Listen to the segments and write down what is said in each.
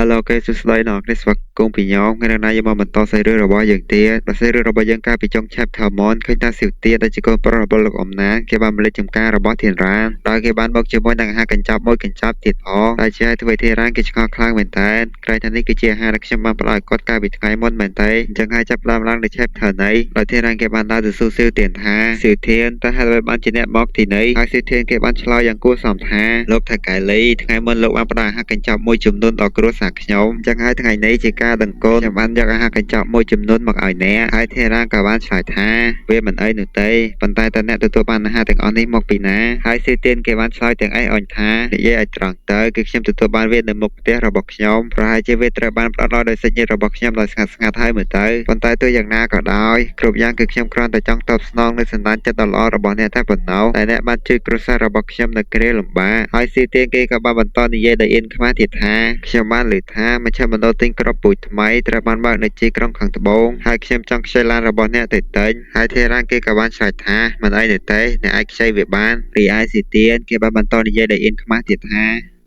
Hello គេសួស្តីអ្នកនេះស្វាគមន៍ពីខ្ញុំថ្ងៃនេះយើងមកបន្តសេរីរបស់យើងទៀតបើសេរីរបស់យើងកាលពីចុង chapter មុនឃើញថាស៊ីវទៀតដែលជាកូនប្រុសរបស់លោកអំណាចគេបានមកលេចចំការរបស់ធានរ៉ានដោយគេបានមកជាមួយនឹងអាហារកញ្ចប់មួយកញ្ចប់ទៀតផងដែលជាឲ្យធ្វើធានរ៉ានគេឆ្ងល់ខ្លាំងមែនតើក្រែងថានេះគឺជាអាហារដែលខ្ញុំបានផ្ដល់ឲ្យគាត់កាលពីថ្ងៃមុនមែនទេអញ្ចឹងហើយចាប់ផ្ដើមឡើងនៅ chapter នេះដោយធានរ៉ានគេបានដើរទៅសួរស៊ីវទៀនថាស៊ីវធានតើហេតុអ្វីបានជាអ្នកមកទីនេះហើយស៊ីវធានគេបានឆ្លើយយ៉ាងគួរសមថាលោកថៅកែលីថ្ងៃមុនលោកបានផ្ដល់អាហារកញ្ចប់មួយចំនួនដល់គ្រួសារខ្ញុំអញ្ចឹងហើយថ្ងៃនេះជាការដឹងគុណខ្ញុំបានយកអាហារកញ្ចប់មួយចំនួនមកឲ្យអ្នកហើយធារាក៏បានឆ្លើយថាវាមិនអីនោះទេប៉ុន្តែតើអ្នកទទួលបានអាហារទាំងអស់នេះមកពីណាហើយស៊ីទៀនគេបានឆ្លើយទាំងអេះអញថានិយាយឲ្យត្រង់ទៅគឺខ្ញុំទទួលបានវានៅមុខផ្ទះរបស់ខ្ញុំប្រហែលជាវាត្រូវបានផ្ដល់ដោយសាច់ញាតិរបស់ខ្ញុំដោយស្ងាត់ៗហើយមើលទៅប៉ុន្តែទោះយ៉ាងណាក៏ដោយគ្រប់យ៉ាងគឺខ្ញុំគ្រាន់តែចង់តបស្នងនូវសន្តានចិត្តដ៏ល្អរបស់អ្នកតែប៉ុណ្ណោះតែអ្នកបានជួយគ្រួសាររបស់ខ្ញុំនៅគ្រាលំបាកហើយស៊ីទៀនគេក៏បានបន្តនិយាយដោយអៀនខ្មាស់ទៀតថាខ្ញុំបានឮថាមជ្ឈមណ្ឌលទិញគ្រាប់ពូជថ្មីត្រូវបានបើកនៅទីក្រុងខាងត្បូងហើយខ្ញុំចង់ខ្ចីឡានរបស់អ្នកទៅទិញហើយធារានគេក៏បានឆ្លើយថាមិនអីទេអ្នកអាចខ្ចីវាបានរីឯស៊ីទៀនគេបានបន្តនិយាយដោយអៀនខ្មាស់ទៀតថា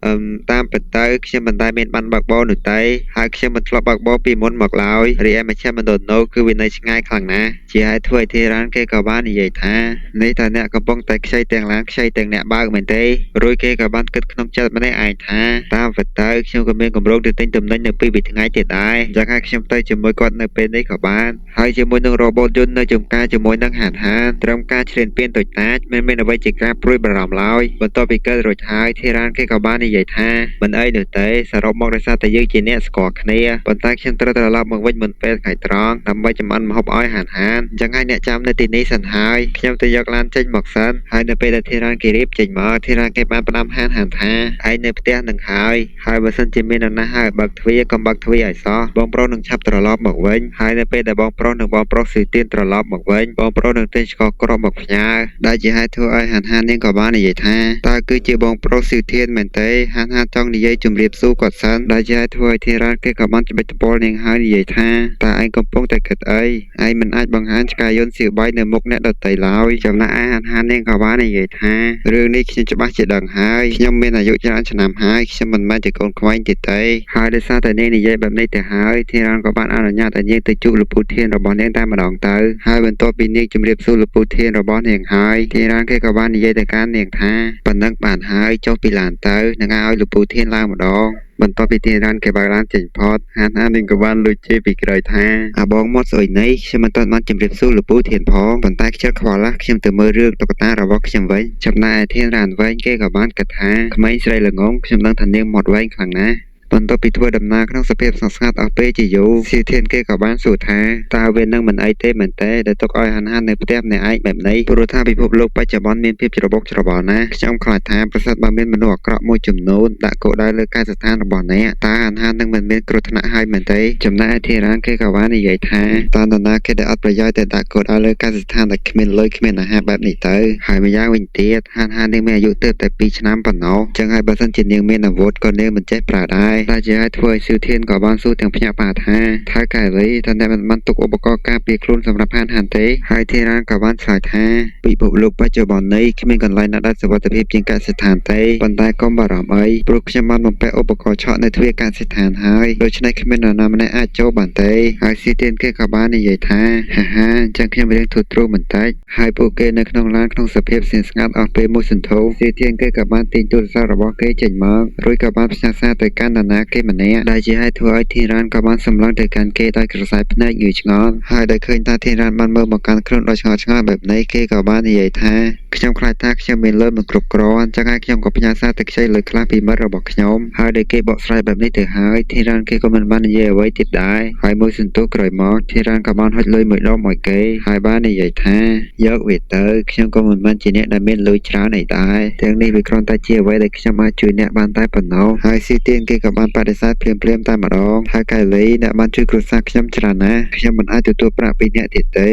តាមពិតទៅខ្ញុំមិនដែលមានបានបើកបរនោះទេហើយខ្ញុំមិនធ្លាប់បើកបរពីមុនមកឡើយរីឯមជ្ឈមណ្ឌលនោះគឺវានៅឆ្ងាយខ្លាំងណាស់ជាហេតុធ្វើឲ្យធារានគេក៏បាននិយាយថានេះតើអ្នកកំពុងតែខ្ចីទាំងឡានខ្ចីទាំងអ្នកបើកមែនទេរួចគេក៏បានគិតក្នុងចិត្តម្នាក់ឯងថាតាមពិតទៅខ្ញុំក៏មានគម្រោងទៅទិញទំនិញនៅពីថ្ងៃទៀតដែរអញ្ចឹងហើយខ្ញុំទៅជាមួយគាត់នៅពេលនេះក៏បានហើយជាមួយនឹងរបបយន្តនៅចំការជាមួយនឹងហានត្រឹមការឈ្លានពានតូចតាចមិនមានអ្វីជាការព្រួយបារម្ភឡើយបន្ទាប់ពីកិច្ចរួចហើយធារានគេក៏បាននិយាយថាមិនអីនោះទេសរុបមកដោយសារតែយើងជាអ្នកស្គាល់គ្នាប៉ុន្តែខ្ញុំត្រូវត្រឡប់មកវិញមុនពេលថ្ងៃត្រង់ដើម្បីចម្អិនម្ហូបឲ្យហានអញ្ចឹងហើយអ្នកចាំនៅទីនេះសិនហើយខ្ញុំទៅយកឡានចេញមកសិនហើយនៅពេលដែលធារានគេរៀបចេញមកធារានគេបានផ្ដាំហានថាឯងនៅផ្ទះនឹងហើយបើសិនជាមាននរណាហើយបើកទ្វារកុំបើកទ្វារឲ្យសោះបងប្រុសនឹងឆាប់ត្រឡប់មកវិញហើយនៅពេលដែលបងប្រុសនិងបងប្រុសស៊ឺទៀនត្រឡប់មកវិញបងប្រុសនឹងទិញស្ករគ្រាប់មកផ្ញើដែលជាហេតុធ្វើឲ្យហាននាងក៏បាននិយាយថាតើគឺជាបងប្រុសស៊ឺទៀនមែនទេហានចង់និយាយជម្រាបសួរគាត់សិនដែលជាធ្វើឲ្យធារានគេក៏បានច្បិចថ្ពាល់នាងហើយនិយាយថាតើឯងកំពុងតែគិតអីឯងមិនអាចបង្ហាញឆ្កែយន្តសៀវបាយនៅមុខអ្នកដទៃឡើយចំណែកឯហាននាងក៏បាននិយាយថារឿងនេះខ្ញុំច្បាស់ជាដឹងហើយខ្ញុំមានអាយុច្រើនឆ្នាំហើយខ្ញុំមិនមែនជាកូនក្មេងទៀតទេហើយដោយសារតែនាងនិយាយបែបនេះទៅហើយធារានក៏បានអនុញ្ញាតឲ្យនាងទៅជួបលោកពូធានរបស់នាងតែម្ដងទៅហើយបន្ទាប់ពីនាងជម្រាបសួរលោកពូធានរបស់នាងហើយធារានគេក៏បាននិយាយទៅកាន់នាងថាប៉ុណ្ណឹងបានហើយចុះពីឡានទៅនឹងឲ្យលោកពូធានឡើងម្ដងបន្ទាប់ពីធារានគេបើកឡានចេញផុតហាននាងក៏បានលួចជេរពីក្រោយថាអាបងមកស្អុយនេះខ្ញុំមិនទាន់បានជម្រាបសួរលោកពូធានផងប៉ុន្តែខ្ជិលខ្វល់ខ្ញុំទៅមើលរឿងតុក្កតារបស់ខ្ញុំវិញចំណែកឯធារានវិញគេក៏បានគិតថាក្មេងស្រីល្ងងខ្ញុំដឹងថានាងមាត់វែងខ្លាំងណាស់បន្ទាប់ពីធ្វើដំណើរក្នុងសភាពស្ងប់ស្ងាត់អស់ពេលជាយូរស៊ីធានគេក៏បានសួរថាតើវានឹងមិនអីទេមែនទេដែលទុកឲ្យហាននៅផ្ទះម្នាក់ឯងបែបនេះព្រោះថាពិភពលោកបច្ចុប្បន្នមានភាពច្របូកច្របល់ណាស់ខ្ញុំខ្លាចថាប្រសិនបើមានមនុស្សអាក្រក់មួយចំនួនដាក់គោលដៅលើការស្ថានរបស់អ្នកតើហាននឹងមិនមានគ្រោះថ្នាក់ហើយមែនទេចំណែកឯធារានគេក៏បាននិយាយថាតើនរណាគេដែលអត់ប្រយោជន៍តែដាក់គោលដៅលើការស្ថានដែលគ្មានលុយគ្មានអាហារបែបនេះទៅហើយម្យ៉ាងវិញទៀតហាននឹងមានអាយុទើបតែ2ឆ្នាំប៉ុណ្ណោះចឹងហើយបើសិនជានាងមានអាវុធក៏នាងមិនចេះប្រើដែរតែជាឲ្យធ្វើស៊ឺធានក៏បានសួរទាំងភ្នាក់បាថាថៅកែលីតើអ្នកមិនបានទុកឧបករណ៍ការពារខ្លួនសម្រាប់ហានទេហើយធារានក៏បានឆ្លើយថាពិភពលោកបច្ចុប្បន្ននេះគ្មានកន្លែងណាដែលសុវត្ថិភាពជាងកសិដ្ឋានទេប៉ុន្តែកុំបារម្ភអីព្រោះខ្ញុំបានបំពាក់ឧបករណ៍ឆក់នៅទ្វារកសិដ្ឋានហើយដូច្នេះគ្មាននរណាម្នាក់អាចចូលបានទេហើយស៊ឺធានគេក៏បាននិយាយថាហាអញ្ចឹងខ្ញុំរៀងធូរទ្រូងបន្តិចហើយពួកគេនៅក្នុងឡានក្នុងសភាពស្ងៀមស្ងាត់អស់ពេលមួយសន្ធោស៊ឺធានគេក៏បានទាញទូរស័ព្ទរបស់គេចេញមករួចក៏បានផ្ញើសារទៅកាន់នរណាគេម្នាក់ដែលជាហេតុធ្វើឲ្យធារានក៏បានសម្លឹងទៅកាន់គេដោយក្រសែភ្នែកងឿឆ្ងល់ហើយដែលឃើញថាធារានបានមើលមកកាន់ខ្លួនដោយឆ្ងល់បែបនេះគេក៏បាននិយាយថាខ្ញុំខ្លាចថាខ្ញុំមានលុយមិនគ្រប់គ្រាន់អញ្ចឹងហើយខ្ញុំក៏ផ្ញើសារទៅខ្ចីលុយខ្លះពីមិត្តរបស់ខ្ញុំហើយដែលគេបកស្រាយបែបនេះទៅហើយធារានគេក៏មិនបាននិយាយអ្វីទៀតដែរហើយមួយសន្ទុះក្រោយមកធារានក៏បានហុចលុយមួយដុំឲ្យគេហើយបាននិយាយថាយកវាទៅខ្ញុំក៏មិនមែនជាអ្នកដែលមានលុយច្រើនអីដែរទាំងនេះវាគ្រាន់តែជាអ្វីដែលខ្ញុំអាចជួយអ្នកបានតែប៉ុណ្ណោះហើយស៊ីទៀនគេក៏បានបដិសេធភ្លាមៗតែម្ដងហើយកែលីអ្នកបានជួយគ្រួសារខ្ញុំច្រើនណាស់ខ្ញុំមិនអាចទទួលប្រាក់ពីអ្នកទៀតទេ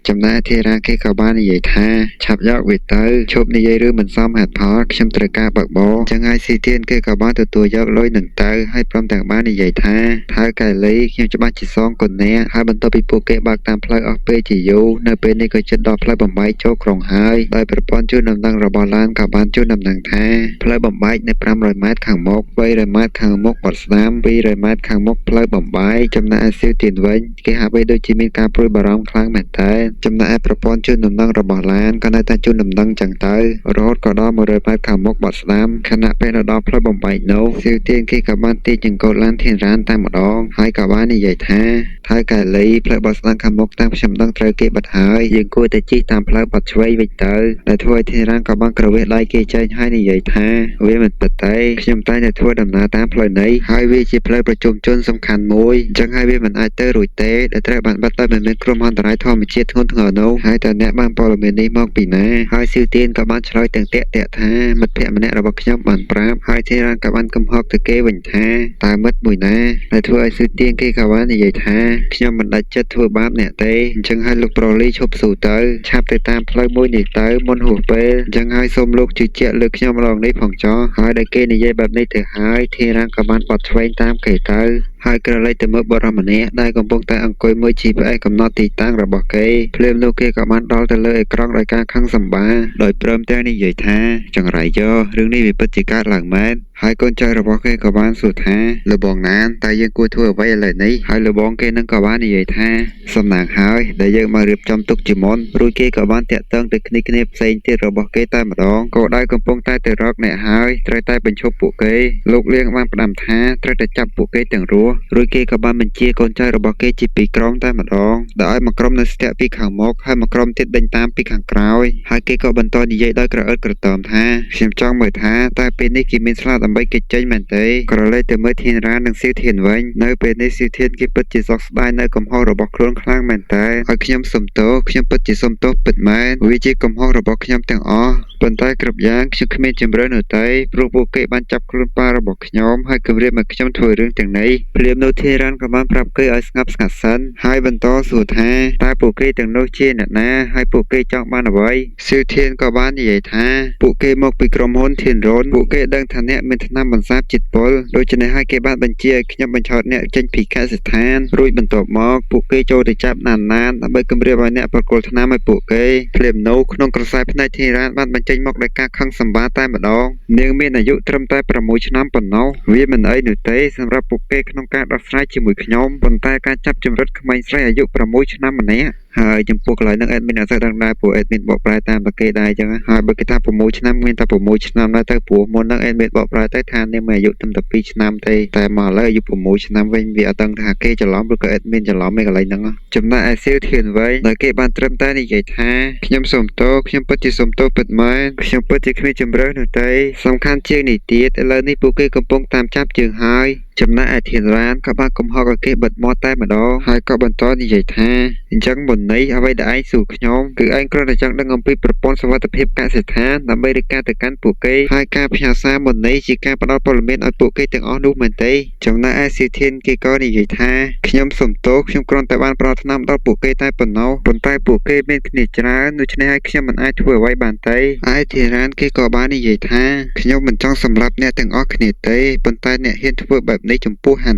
ចំណែកធារាគេក៏បាននិយាយថាឆាប់យកវាទៅឈប់និយាយរឿងមិនសមហេតុផលខ្ញុំត្រូវការបើកបរចឹងហើយស៊ីទៀនគេក៏បានទទួលយកលុយនឹងទៅហើយព្រមទាំងបាននិយាយថាថៅកែលីខ្ញុំច្បាស់ជាសងគុណអ្នកហើយបន្ទាប់ពីពួកគេបើកតាមផ្លូវអស់ពេលជាយូរនៅពេលនេះក៏ជិតដល់ផ្លូវបំបែកចូលក្រុងហើយដោយប្រព័ន្ធជូនដំណឹងរបស់ឡានក៏បានជូនដំណឹងថាផ្លូវបំបែកនៅ500ម៉ែត្រខាងមុខ300ម៉ែត្រខាងមុខបាត់ស្ដាំ200ម៉ែត្រខាងមុខផ្លូវបំបែកចំណែកឯស៊ីវទៀនវិញគេហាក់បីដូចជាមានការព្រួយបារម្ភខ្លាំងមែនតើចំណែកឯប្រព័ន្ធជូនដំណឹងរបស់ឡានក៏នៅតែជូនដំណឹងចឹងទៅរហូតក៏ដល់100ម៉ែត្រខាងមុខបាត់ស្ដាំខណៈពេលដល់ផ្លូវបំបែកនោះស៊ីវទៀនគេក៏បានទាញចង្កូតឡានធានរ៉ានតែម្ដងហើយក៏បាននិយាយថាថៅកែលីផ្លូវបាត់ស្ដាំខាងមុខតាមខ្ញុំដឹងត្រូវគេបិទហើយយើងគួរតែជិះតាមផ្លូវបាត់ឆ្វេងវិញទៅដែលធ្វើឲ្យធានរ៉ានក៏បានក្រវេះដៃគេចេញហើយនិយាយថាវាមិនពិតទេខ្ញុំតែតែធ្វើដំណើរតាមផ្លូវនេះហើយវាជាផ្លូវប្រជុំជនសំខាន់មួយអញ្ចឹងហើយវាមិនអាចទៅរួចទេដែលត្រូវបានបិទដោយមិនមានគ្រោះមហន្តរាយធម្មជាតិធ្ងន់ធ្ងរនោះហើយតើអ្នកបានព័ត៌មាននេះមកពីណាហើយស៊ីវទៀនក៏បានឆ្លើយទាំងតាក់ថាមិត្តភក្តិម្នាក់របស់ខ្ញុំបានប្រាប់ហើយធានរ៉ានក៏បានកំហុសទៅគេវិញថាតើមិត្តមួយណាដែលធ្វើឲ្យស៊ីវទៀនគេក៏បាននិយាយថាខ្ញុំមិនដាច់ចិត្តធ្វើបាបអ្នកទេអញ្ចឹងហើយលោកប្រូលីឈប់ស៊ូទៅឆាប់ទៅតាមផ្លូវមួយនេះទៅមុនហួសពេលអញ្ចឹងហើយសូមលោកជឿជាក់លើខ្ញុំម្ដងនេះផងចុះហើយដែលគេនិយាយបែបនេះទៅហើយធានរ៉ានក៏បានបត់ឆ្វេងតាមគេទៅហើយក្រឡេកទៅមើលបរិម្នាក់ដែលកំពុងតែអង្គុយមើល GPS កំណត់ទីតាំងរបស់គេភ្លាមនោះគេក៏បានដល់ទៅលើអេក្រង់ដោយការខឹងសម្បាដោយព្រមទាំងនិយាយថាចង្រៃយោរឿងនេះវាពិតជាកើតឡើងមែនហើយកូនចៅរបស់គេក៏បានសួរថាលោកបងណានតើយើងគួរធ្វើអ្វីឥឡូវនេះហើយលោកបងគេនឹងក៏បាននិយាយថាសំណាងហើយដែលយើងមករៀបចំទុកជាមុនរួចគេក៏បានតាក់ទងទៅគ្នាផ្សេងទៀតរបស់គេតែម្ដងក៏ដៅកំពុងតែទៅរកអ្នកហើយត្រូវតែបញ្ឈប់ពួកគេលោកលៀងបានផ្ដាំថាត្រូវតែចាប់ពួកគេទាំងរស់រួចគេក៏បានបញ្ជាកូនចៅរបស់គេជាពីរក្រុមតែម្ដងដែលឲ្យមកក្រុមនៅស្ទាក់ពីខាងមុខហើយមកក្រុមទៀតដេញតាមពីខាងក្រោយហើយគេក៏បន្តនិយាយដោយក្រអឺតក្រទមថាខ្ញុំចង់មើលថាតើពេលនេះគេមានស្លាដើម្បីគេចេញមែនទេក្រឡេកទៅមើលធានរ៉ាននិងស៊ីវធានវិញនៅពេលនេះស៊ីវធានគេពិតជាសោកស្ដាយនៅកំហុសរបស់ខ្លួនខ្លាំងមែនតើឲ្យខ្ញុំសុំទោសខ្ញុំពិតជាសុំទោសពិតមែនវាជាកំហុសរបស់ខ្ញុំទាំងអស់ប៉ុន្តែគ្រប់យ៉ាងខ្ញុំគ្មានជំរឿននោះទេព្រោះពួកគេបានចាប់ខ្លួនប៉ារបស់ខ្ញុំហើយគំរាមឲ្យខ្ញុំធ្វើរឿងទាំងនេះព្រាមនោះធានរ៉ានក៏បានប្រាប់គេឲ្យស្ងប់ស្ងាត់សិនហើយបន្តសួរថាតើពួកគេទាំងនោះជាអ្នកណាហើយពួកគេចង់បានអ្វីស៊ីវធានក៏បាននិយាយថាពួកគេមកពីក្រុមហ៊ុនធានរ៉ូនពួកគេដឹងថាអ្នកមានថ្នាំបន្សាបជាតិពុលដូច្នេះហើយគេបានបញ្ជាឲ្យខ្ញុំបញ្ឆោតអ្នកចេញពីកសិដ្ឋានរួចបន្ទាប់មកពួកគេចូលទៅចាប់ណានដើម្បីគំរាមឲ្យអ្នកប្រគល់ថ្នាំឲ្យពួកគេភ្លាមនោះក្នុងក្រសែភ្នែកធានរ៉ានបានបញ្ចេញមកដោយការខឹងសម្បាតែម្ដងនាងមានអាយុត្រឹមតែ6ឆ្នាំប៉ុណ្ណោះវាមិនអីនោះទេសម្រាប់ពួកគេក្នុងការដោះស្រាយជាមួយខ្ញុំប៉ុន្តែការចាប់ចម្រិតក្មេងស្រីអាយុ6ឆ្នាំម្នាក់ហើយចំពោះកន្លែងហ្នឹងអេដមីនអត់សូវដឹងដែរព្រោះអេដមីនបកប្រែតាមតែគេដែរអញ្ចឹងហើយបើគេថា6ឆ្នាំមានតែ6ឆ្នាំដែរទៅព្រោះមុនហ្នឹងអេដមីនបកប្រែទៅថានាងមានអាយុត្រឹមតែ2ឆ្នាំទេតែមកឥឡូវអាយុ6ឆ្នាំវិញវាអត់ដឹងថាគេច្រឡំឬក៏អេដមីនច្រឡំឯកន្លែងហ្នឹងចំណែកឯស៊ីវធានវិញដែលគេបានត្រឹមតែនិយាយថាខ្ញុំសូមទោសខ្ញុំពិតជាសូមទោសពិតមែនខ្ញុំពិតជាគ្មានជំរឿននោះទេសំខាន់ជាងនេះទៀតឥឡូវនេះពួកគេកំពុងតាមចាប់ជើងហើយចំណែកឯធានរ៉ានក៏បានកំហុសឲ្យគេបិទមាត់តែម្ដងហើយក៏បន្តនិយាយថាអញ្ចឹងមុននេះអ្វីដែលឯងសួរខ្ញុំគឺឯងគ្រាន់តែចង់ដឹងអំពីប្រព័ន្ធសុវត្ថិភាពកសិដ្ឋានដើម្បីរាយការណ៍ទៅកាន់ពួកគេហើយការផ្ញើសារមុននេះជាការផ្ដល់ព័ត៌មានឲ្យពួកគេទាំងអស់នោះមែនទេចំណែកឯស៊ីធានគេក៏និយាយថាខ្ញុំសូមទោសខ្ញុំគ្រាន់តែបានផ្ដល់ថ្នាំដល់ពួកគេតែប៉ុណ្ណោះប៉ុន្តែពួកគេមានគ្នាច្រើនដូច្នេះហើយខ្ញុំមិនអាចធ្វើអ្វីបានទេឯធានរ៉ានគេក៏បាននិយាយថាខ្ញុំមិនចង់សម្លាប់អ្នកទាំងអស់គ្នាទេប៉ុន្តែអ្នកហ៊ានធ្វើបែបនេះចំពោះហាន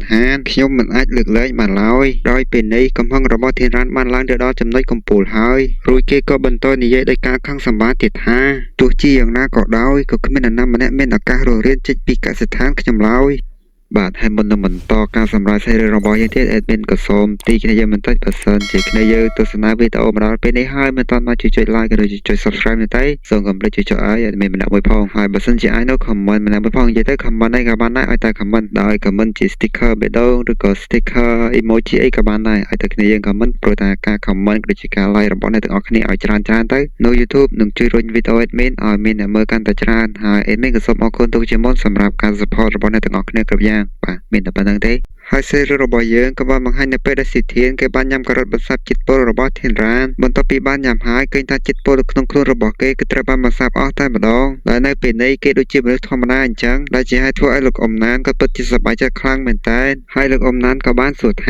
ខ្ញុំមិនអាចលើកលែងបានឡើយដោយពេលនេះកំហឹងរបស់ធានរ៉ានបានឡើងទៅដល់ចំណុចកំពូលហើយរួចគេក៏បន្តនិយាយដោយការខឹងសម្បាទៀតថាទោះជាយ៉ាងណាក៏ដោយក៏គ្មាននរណាម្នាក់មានឱកាសរស់រានចេញពីកសិដ្ឋានខ្ញុំឡើយបាទហើយមុននឹងបន្តការសម្រាប់សេរីរបស់យើងទៀត admin ក៏សូមទីគ្នាយើងបន្តិចបើសិនជាគ្នាយើងទស្សនាវីដេអូមកដល់ពេលនេះហើយមិនទាន់មកជួយចុច like ឬចុច subscribe នេះទេសូមកុំភ្លេចចុចឲ្យ admin ម្នាក់មួយផងហើយបើសិនជាអាចនៅ comment ម្នាក់មួយផងនិយាយទៅ comment អីក៏បានដែរឲ្យតែ comment ដោយ comment ជា sticker បេះដូងឬក៏ sticker emoji អីក៏បានដែរឲ្យតែគ្នាយើង comment ព្រោះថាការ comment គឺជាការ like របស់អ្នកទាំងអស់គ្នាឲ្យច្រើនទៅនៅ YouTube នឹងជួយរុញវីដេអូ admin ឲ្យមានអ្នកមើលកាន់តែច្រើនហើយ admin ក៏សូមអរគុណទុកជាមុនសម្រាប់ការ support របស់អ្នកទាំងអស់គ្នាគ្រប់យ៉ាងបាទមានតែប៉ុណ្្នឹងទេ ហើយសេរីរបស់យើងក៏បានបង្ហាញនៅពេលដែលសិទ្ធានគេបានញ៉ាំការ៉ុតបន្សាបជាតិពុលរបស់ធានរ៉ានបន្ទាប់ពីបានញ៉ាំហើយឃើញថាជាតិពុលនៅក្នុងខ្លួនរបស់គេគឺត្រូវបានបន្សាបអស់តែម្ដងដែលនៅពេលនេះគេដូចជាមនុស្សធម្មតាអញ្ចឹងដែលជាហេតុធ្វើឲ្យលោកអ៊ំណានក៏ពិតជាសប្បាយចិត្តខ្លាំងមែនតើហើយលោកអ៊ំណានក៏បានសួរថ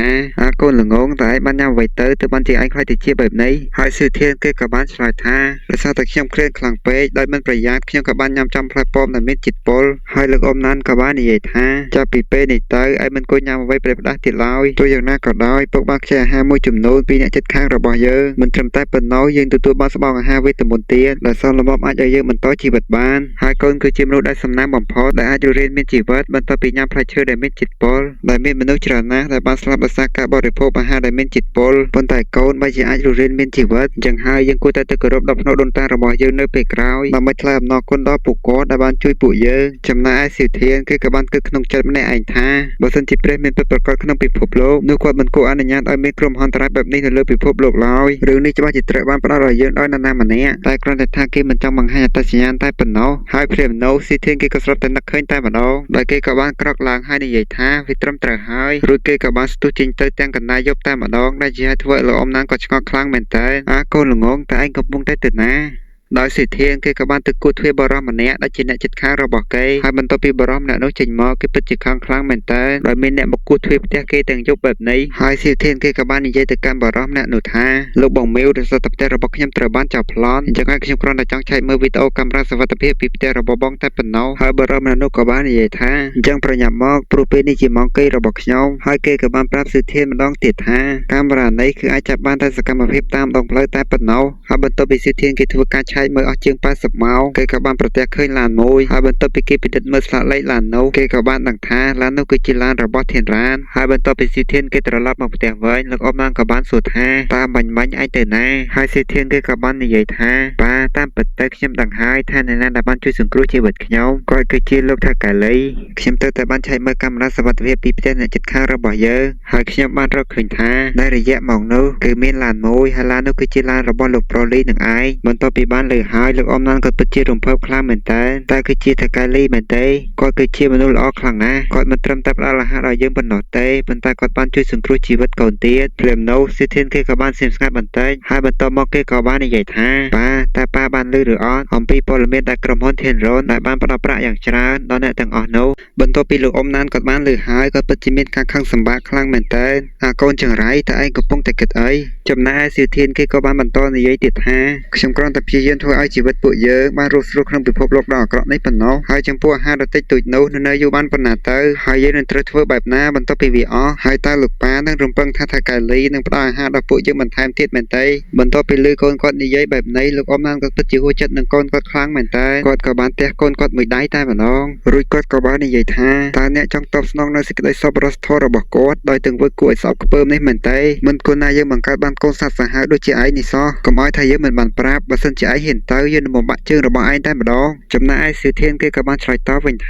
ាកូនល្ងងតែឯងបានញ៉ាំអ្វីទៅបានជាឯងខ្លាចទៅជាបែបនេះហើយសិទ្ធានគេក៏បានឆ្លើយថាដោយសារតែខ្ញុំឃ្លានខ្លាំងពេកដោយមិនប្រយ័ត្នខ្ញុំក៏បានញ៉ាំចំផ្លែប៉ោមដែលមានជាតិពុលហើយលោកអ៊ំណានក៏បាននិយាយថាចាប់ពីពេលនេះទៅឯងមិនគួរញ៉ាំអ្វីប្រេះផ្ដាស់ទៀតឡើយទោះយ៉ាងណាក៏ដោយពុកបានខ្ចីអាហារមួយចំនួនពីអ្នកជិតខាងរបស់យើងមិនត្រឹមតែប៉ុណ្ណោះយើងទទួលបានស្បង់អាហារវេទមន្តទៀតដែលសន្លប់អាចឲ្យយើងបន្តជីវិតបានហើយកូនគឺជាមនុស្សដែលសំណាងបំផុតដែលអាចរស់រានមានជីវិតបន្ទាប់ពីញ៉ាំផ្លែឈើដែលមានជាតិពុលដែលមានមនុស្សច្រើនណាស់ដែលបានស្លាប់ដោយសារការបរិភោគអាហារដែលមានជាតិពុលប៉ុន្តែកូនបែរជាអាចរស់រានមានជីវិតអញ្ចឹងហើយយើងគួរតែគោរពដល់ភ្នូរដូនតារបស់យើងនៅពេលក្រោយដើម្បីថ្លែងអំណរគុណដល់ពួកគាត់ដែលបានជួយពួកយើងចំណែកឯសិទ្ធានគេក៏បានគិតក្នុងចិត្តម្នាក់ឯងថាបើសិនជាព្រះមានពិតប្រាកដក្នុងពិភពលោកនោះគាត់មិនគួរអនុញ្ញាតឲ្យមានគ្រោះមហន្តរាយបែបនេះនៅលើពិភពលោកឡើយរឿងនេះច្បាស់ជាត្រូវបានផ្ដល់ឲ្យយើងដោយនរណាម្នាក់តែគ្រាន់តែថាគេមិនចង់បង្ហាញអត្តសញ្ញាណតែប៉ុណ្ណោះហើយព្រាមនោះសិទ្ធានគេក៏ស្រាប់តែនឹកឃើញតែម្ដងដោយគេក៏បានក្រោកឡើងហើយនិយាយថាវាត្រឹមត្រូវហើយរួចគេក៏បានស្ទុះចេញទៅទាំងកណ្ដាលយប់តែម្ដងដែលជាធ្វើឲ្យលោកអ៊ំណានក៏ឆ្ងល់ខ្លាំងមែនតើកូនល្ងងតែឯងកំពុងតែទៅណាដោយសិទ្ធានគេក៏បានទៅគួតទ្វារបរិមម្នាក់ដែលជាអ្នកជិតខាងរបស់គេហើយបន្ទាប់ពីបរិមម្នាក់នោះចេញមកគេពិតជាខឹងខ្លាំងមែនតើដោយមានអ្នកមកគួតទ្វារផ្ទះគេទាំងយប់បែបនេះហើយសិទ្ធានគេក៏បាននិយាយទៅកាន់បរិមម្នាក់នោះថាលោកបងមេវដែលសតផ្ទះរបស់ខ្ញុំត្រូវបានចាប់ប្លន់អញ្ចឹងហើយខ្ញុំគ្រាន់តែចង់ឆែកមើលវីដេអូកាមេរ៉ាសុវត្ថិភាពពីផ្ទះរបស់បងតែប៉ុណ្ណោះហើយបរិមម្នាក់នោះក៏បាននិយាយថាអញ្ចឹងប្រញាប់មកព្រោះពេលនេះជាម៉ោងគេរបស់ខ្ញុំហើយគេក៏បានប្រាប់សិទ្ធានម្ដងទៀតថាកាមេរ៉ានេះគឺអាចចាប់បានតែសកម្មភាពតាមដងផ្លូវតែប៉ុណ្ណោះហើយបន្ទាប់ពីសិទ្ធានគេធ្វើការឆែកមើលអស់ជាង80ម៉ោងគេក៏បានប្រទះឃើញឡានមួយហើយបន្ទាប់ពីគេពិនិត្យមើលស្លាកលេខឡាននោះគេក៏បានដឹងថាឡាននោះគឺជាឡានរបស់ធានរ៉ានហើយបន្ទាប់ពីសិទ្ធានគេត្រឡប់មកផ្ទះវិញលោកអ៊ំណានក៏បានសួរថាតើបាញ់ឯងទៅណាហើយសិទ្ធានគេក៏បាននិយាយថាបាទតាមពិតទៅខ្ញុំដឹងហើយថាអ្នកណាដែលបានជួយសង្គ្រោះជីវិតខ្ញុំគាត់គឺជាលោកថាកាលីខ្ញុំទៅតែបានឆែកមើលកាមេរ៉ាសុវត្ថិភាពពីផ្ទះអ្នកជិតខាងរបស់យើងហើយខ្ញុំបានរកឃើញថានៅរយៈម៉ោងនោះគឺមានឡានមួយហើយឡាននោះគឺជាឡានរបស់លោកប្រូលីនឹងឯងបន្ទាប់ពីបានលើហើយលោកអ៊ំណានក៏ពិតជារំភើបខ្លាំងមែនតើតែគឺជាថកែលីមែនទេគាត់គឺជាមនុស្សល្អខ្លាំងណាស់គាត់មិនត្រឹមតែផ្ដល់អាហារដល់យើងប៉ុណ្ណោះទេប៉ុន្តែគាត់បានជួយសង្គ្រោះជីវិតកូនទៀតភ្លាមនោះសិទ្ធានគេក៏បានស្ងៀមស្ងាត់បន្តិចហើយបន្ទាប់មកគេក៏បាននិយាយថាប៉ាបានឮឬអត់អំពីព័ត៌មានដែលក្រុមហ៊ុនធានរ៉ូនដែលបានផ្ដល់ប្រាក់យ៉ាងច្រើនដល់អ្នកទាំងអស់នោះបន្ទាប់ពីលោកអ៊ំណានគាត់បានឮហើយគាត់ពិតជាមានការខឹងសម្បារខ្លាំងមែនតើកូនចង្រៃតើឯងកំពុងតែគិតអីចំណែកឯសិទ្ធានគេក៏បានបន្តនិយាយទៀតថាខ្ញុំគ្រាន់តែព្យាយាមធ្វើឲ្យជីវិតពួកយើងបានរស់ស្រួលក្នុងពិភពលោកដ៏អាក្រក់នេះប៉ុណ្ណោះហើយចំពោះអាហារដ៏តិចតួចនោះនៅយូរបានប៉ុណ្ណាទៅហើយយើងនឹងត្រូវធ្វើបែបណាបន្ទាប់ពីវាអស់ហើយតើលោកប៉ានឹងរំពឹងថាថកែលីនឹងផ្ដល់អាហារដល់ពួកយើងបន្ថែមទៀតមែនទេបន្ទាប់ពីឮកូនគាត់និយាយបែបនេះលោកអ៊ំណានគាត់ពិតជាហួសចិត្តនឹងកូនគាត់ខ្លាំងមែនតើគាត់ក៏បានទះកូនគាត់មួយដៃតែម្ដងរួចគាត់ក៏បាននិយាយថាតើអ្នកចង់តបស្នងនៅសេចក្តីសប្បុរសធម៌របស់គាត់ដោយទាំងធ្វើគួរឲ្យសោកខ្ពើមនេះមែនទេមិនគួរណាយើងបង្កើតបានកូនសត្វសាហាវដូចជាឯងនេះសោះកុំឲ្យថាយើងមិនបានប្រាប់បើសិនជាឯងហ៊ានទៅយើងនឹងបំបាក់ជើងរបស់ឯងតែម្ដងចំណែកឯសិទ្ធានគេក៏បានឆ្លើយតបវិញថ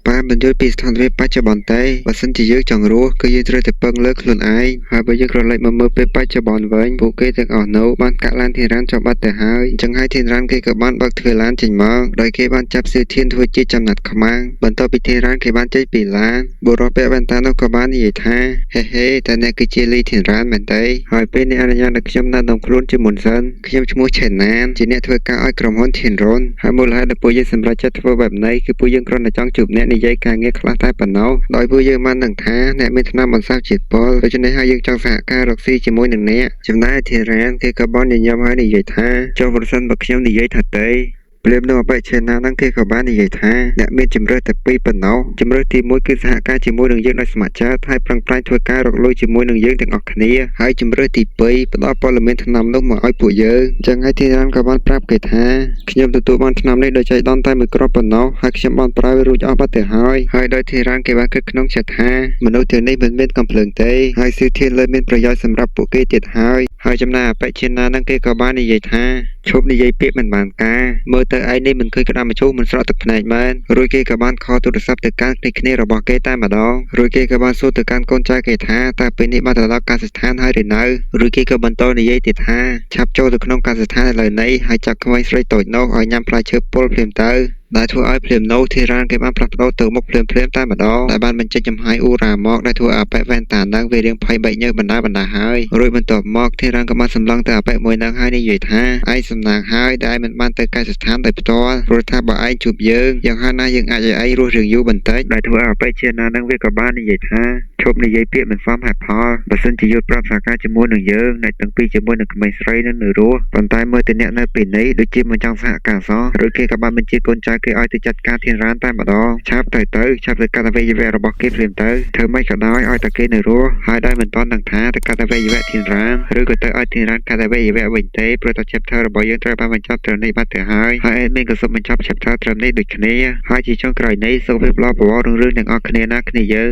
ាប៉ាមិនយល់ពីស្ថានភាពបច្ចុប្បន្នទេបើសិនជាយើងចង់រស់គឺយើងត្រូវតែពឹងលើខ្លួនឯងហើយបើយើងក្រឡេកមកមើលពេលបច្ចុប្បន្នវិញពួកគេទាំងអស់នោះបានកាក់ឡានធានរ៉ានចុះបាត់ទៅហើយអញ្ចឹងហើយធានរ៉ានគេក៏បានបើកទ្វារឡានចេញមកដោយគេបានចាប់សិទ្ធានធ្វើជាចំណាត់ខ្មាំងបន្ទាប់ពីធានរ៉ានគេបានចេញពីឡានបុរសពាក់វ៉ែនតានោះក៏បាននិយាយថាហេតើអ្នកគឺជាលីធានរ៉ានមែនទេហើយពេលនេះអនុញ្ញាតឲ្យខ្ញុំនៅក្នុងខ្លួនជាមុនសិនខ្ញុំឈ្មោះឆេណានជាអ្នកធ្វើការឲ្យក្រុមហ៊ុនធានរ៉ុនហើយមូលហេតុដែលពួកយើងសម្រេចចិត្តធ្វើបែបនេះគឺពួកយើងគ្រាន់តែចង់ជួបអ្នកនិយាយការងារខ្លះតែប៉ុណ្ណោះដោយពួកយើងបានដឹងថាអ្នកមានថ្នាំបន្សាបជាតិពុលដូច្នេះហើយយើងចង់សហការរកស៊ីជាមួយនឹងអ្នកចំណែកធានរ៉ានគេក៏បានញញឹមហើយនិយាយថាចុះប្រសិនបើខ្ញុំនិយាយថាទេព្រាមនៅអបិឆេណានឹងគេក៏បាននិយាយថាអ្នកមានជំរឿតែពីរប៉ុណ្ណោះជំរឿទី1គឺសហការជាមួយនឹងយើងដោយស្ម័គ្រចិត្តហើយប្រឹងប្រែងធ្វើការរកលុយជាមួយនឹងយើងទាំងអស់គ្នាហើយជំរឿទី2ផ្ដល់ព័ត៌មានថ្នាំនោះមកឲ្យពួកយើងអញ្ចឹងហើយធីរ៉ានក៏បានប្រាប់គេថាខ្ញុំទទួលបានថ្នាំនេះដោយចៃដន្យតែមួយគ្រាប់ប៉ុណ្ណោះហើយខ្ញុំបានប្រើវារួចអស់បាត់ទៅហើយដោយធីរ៉ានគេបានគិតក្នុងចិត្តថាមនុស្សទាំងនេះមិនមានកំភ្លើងទេហើយសិទ្ធានលើមានប្រយោជន៍សម្រាប់ពួកគេទៀតហើយចំណែកអបិឆេណានឹងគេក៏បាននិយាយថាឈប់និយាយពាក្យមិនបានការមើលទៅឯងនេះមិនឃើញក្តាមម្ជូរមិនស្រក់ទឹកភ្នែកមែនរួចគេក៏បានខលទូរស័ព្ទទៅកាន់គ្នារបស់គេតែម្ដងរួចគេក៏បានសួរទៅកាន់កូនចៅគេថាតើពេលនេះបានទៅដល់កសិដ្ឋានហើយឬនៅរួចគេក៏បន្តនិយាយទៀតថាឆាប់ចូលទៅក្នុងកសិដ្ឋានឥឡូវនេះហើយចាប់ក្មេងស្រីតូចនោះឲ្យញ៉ាំផ្លែឈើពុលភ្លាមទៅ ដែលធ្វើឲ្យភ្លាមនោះធីរ៉ានគេបានផ្លាស់ប្ដូរទៅមុខភ្លាមៗតែម្ដងដែលបានបញ្ចេញចំហាយអ៊ូរ៉ាមកដែលធ្វើឲ្យអបិវ៉ែនតានឹងវារៀងភ័យបែកញើសបណ្ដាហើយរួចបន្ទាប់មកធីរ៉ានក៏បានសម្លឹងទៅអបិមួយនឹងហើយនិយាយថាឯងសំណាងហើយដែលមិនបានទៅកែស្ថានដោយផ្ទាល់ព្រោះថាបើឯងជួបយើងយ៉ាងហោចណាស់យើងអាចឲ្យឯងរស់រឿងយូរបន្តិចដែលធ្វើឲ្យអបិជាណានឹងវាក៏បាននិយាយថាឈប់និយាយពាក្យមិនសមហេតុផលបើសិនជាយល់ប្រាប់សារការជាមួយនឹងយើងអ្នកទាំងពីរជាមួយនឹងក្មេងស្រីនឹងនៅរស់ប៉ុន្តែមើលទៅអ្នកនៅពេលនេះដូចជាមិនចង់សហការសោះឬគេក៏បានបញ្ជាកូនចៅគេឲ្យទៅចាត់ការធានរ៉ានតែម្ដងឆាប់ទៅឆាប់ទៅកាត់អវយវៈរបស់គេភ្លាមទៅធ្វើម៉េចក៏ដោយឲ្យតែគេនៅរស់ហើយដោយមិនទាន់ដឹងថាទៅកាត់អវយវៈធានរ៉ានឬក៏ទៅឲ្យធានរ៉ានកាត់អវយវៈវិញទេព្រោះតែ chapter របស់យើងត្រូវបានបញ្ចប់ត្រឹមនេះបាត់ទៅហើយadmin ក៏សូមបញ្ចប់ chapter ត្រឹមនេះដូចគ្នាហើយជាចុងក្រោយនេះសូមវាផ្ដល់ប្រវត្តិរឿងទាំងអស់គ្នាណាគ្នាយើង